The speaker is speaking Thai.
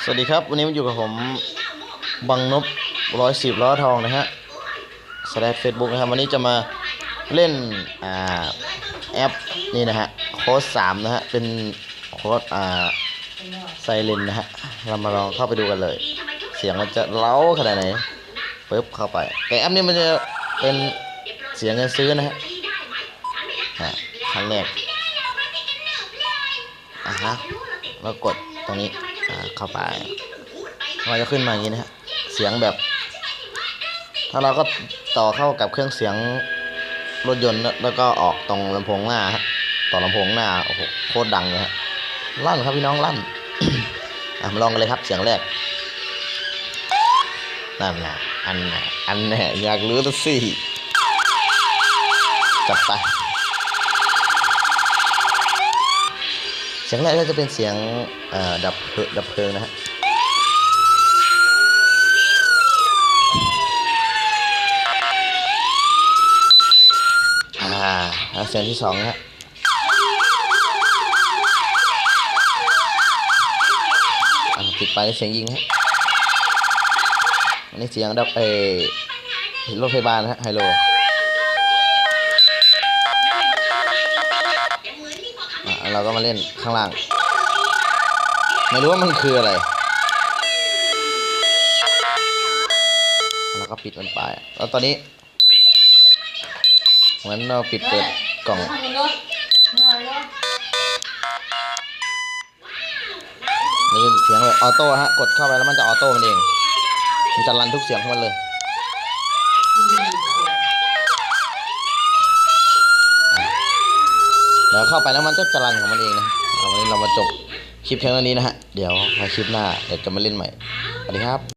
สวัสดีครับวันนี้มาอยู่กับผมบังนบ110ล้อทองนะฮะ/Facebook นะครับวันนี้จะมาเล่นแอปนี่นะฮะโค้ด3นะฮะเป็นโค้ดไซเรนนะฮะเรามาลองเข้าไปดูกันเลยเสียงมันจะเล้าขนาดไหนปึ๊บเข้าไปแต่แอปนี้มันจะเป็นเสียงเงินซื้อนะฮะครั้งแรกแล้วกดตรงนี้เข้าไปมันจะขึ้นมาอย่างนี้นะฮะเสียงแบบถ้าเราก็ต่อเข้ากับเครื่องเสียงรถยนต์แล้วก็ออกตรงลำโพงหน้าฮะต่อลำโพงหน้าโอ้โหโคตรดังเลยฮะลั่นครับพี่น้องลั่น มาลองกันเลยครับเสียงแรกนั่นนะอันน่ะอยากรู้ตัวสิจับไปเสียงแรกก็จะเป็นเสียงดับเพลิงนะฮะเสียงที่2นะฮะปิดไปเสียงยิงฮะอันนี้เสียงดับรถพยาบาลฮะไฮโลเราก็มาเล่นข้างล่างไม่รู้ว่ามันคืออะไรแล้วก็ปิดมันไปแล้วตอนนี้เหมือนเราปิดเปิดกล่องนี่เสียงแบบออโต้ฮะกดเข้าไปแล้วมันจะออโต้มันเองมันจะรันทุกเสียงของมันเลยแล้วเข้าไปแล้วมันจะรันของมันเองนะวันนี้เรามาจบคลิปแค่นี้นะฮะเดี๋ยวมาคลิปหน้าเดี๋ยวจะมาเล่นใหม่สวัสดีครับ